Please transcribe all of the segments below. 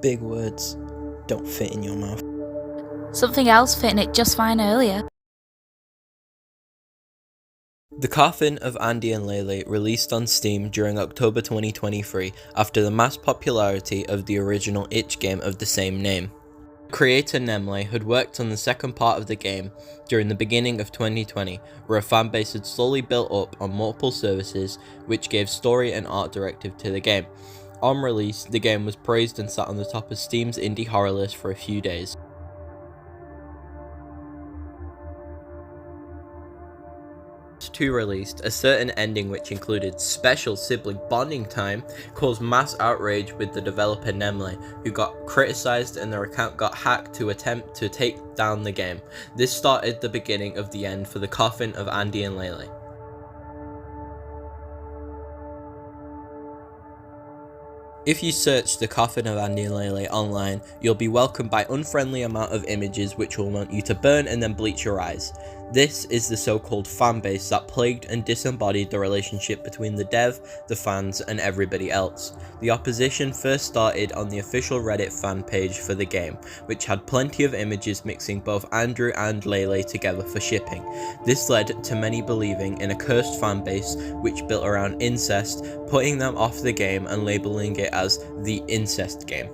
Big words don't fit in your mouth. Something else fitting it just fine earlier. The Coffin of Andy and Leyley released on Steam during October 2023 after the mass popularity of the original itch game of the same name. Creator Leyley had worked on the second part of the game during the beginning of 2020, where a fanbase had slowly built up on multiple services which gave story and art directive to the game. On release, the game was praised and sat on the top of Steam's indie horror list for a few days. To released, a certain ending which included special sibling bonding time caused mass outrage with the developer Leyley, who got criticized and their account got hacked to attempt to take down the game. This started the beginning of the end for the Coffin of Andy and Leyley. If you search the Coffin of Andy and Leyley online, you'll be welcomed by unfriendly amount of images which will want you to burn and then bleach your eyes. This is the so-called fanbase that plagued and disembodied the relationship between the dev, the fans, and everybody else. The opposition first started on the official Reddit fan page for the game, which had plenty of images mixing both Andrew and Leyley together for shipping. This led to many believing in a cursed fanbase which built around incest, putting them off the game and labeling it as the incest game.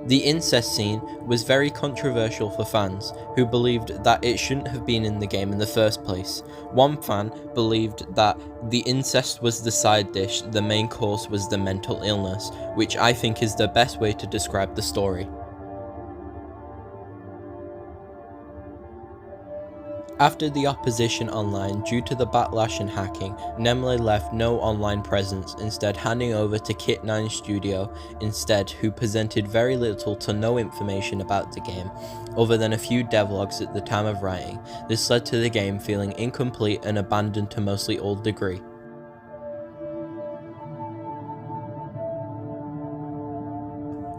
The incest scene was very controversial for fans, who believed that it shouldn't have been in the game in the first place. One fan believed that the incest was the side dish, the main course was the mental illness, which I think is the best way to describe the story. After the opposition online due to the backlash and hacking, Leyley left no online presence, instead handing over to Kit9 Studio who presented very little to no information about the game, other than a few devlogs at the time of writing. This led to the game feeling incomplete and abandoned to mostly all degree.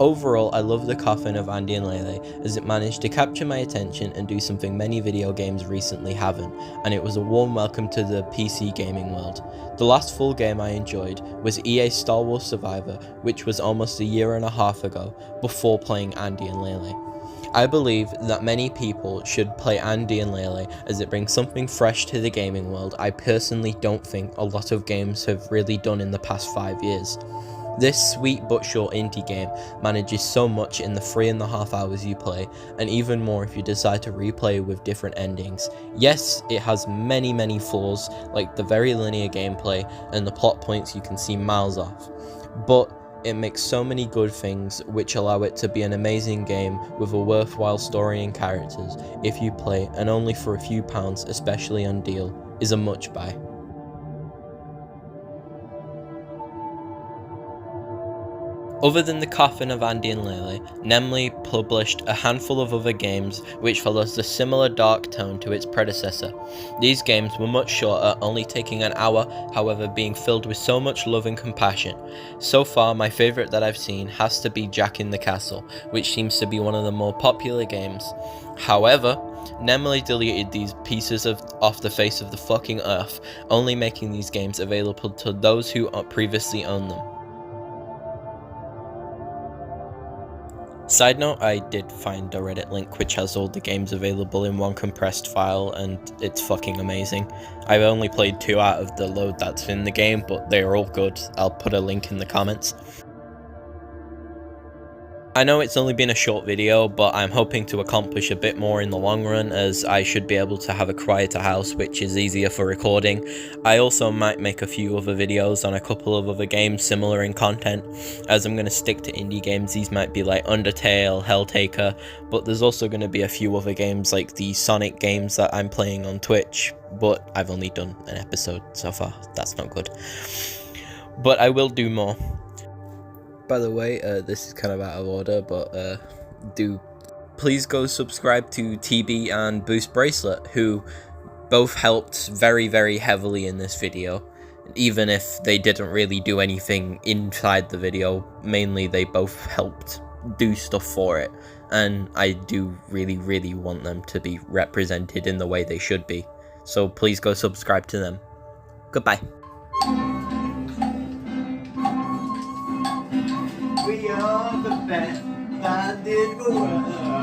Overall, I love the Coffin of Andy and Leyley, as it managed to capture my attention and do something many video games recently haven't, and it was a warm welcome to the PC gaming world. The last full game I enjoyed was EA's Star Wars Survivor, which was almost a year and a half ago, before playing Andy and Leyley. I believe that many people should play Andy and Leyley as it brings something fresh to the gaming world I personally don't think a lot of games have really done in the past 5 years. This sweet but short indie game manages so much in the 3.5 hours you play, and even more if you decide to replay with different endings. Yes, it has many flaws, like the very linear gameplay and the plot points you can see miles off, but it makes so many good things which allow it to be an amazing game with a worthwhile story and characters if you play, and only for a few pounds, especially on deal, is a much buy. Other than the Coffin of Andy and Leyley, Leyley published a handful of other games which follows a similar dark tone to its predecessor. These games were much shorter, only taking an hour, however being filled with so much love and compassion. So far, my favourite that I've seen has to be Jack in the Castle, which seems to be one of the more popular games. However, Leyley deleted these pieces off the face of the fucking earth, only making these games available to those who previously owned them. Side note, I did find a Reddit link which has all the games available in one compressed file, and it's fucking amazing. I've only played 2 out of the load that's in the game, but they're all good. I'll put a link in the comments. I know it's only been a short video, but I'm hoping to accomplish a bit more in the long run, as I should be able to have a quieter house which is easier for recording. I also might make a few other videos on a couple of other games similar in content, as I'm going to stick to indie games. These might be like Undertale, Helltaker, but there's also going to be a few other games like the Sonic games that I'm playing on Twitch, but I've only done an episode so far. That's not good. But I will do more. By the way, this is kind of out of order, but please go subscribe to TB and Boost Bracelet, who both helped very heavily in this video. Even if they didn't really do anything inside the video, mainly they both helped do stuff for it, and I do really want them to be represented in the way they should be. So please go subscribe to them. Goodbye. We are the best. That did go well.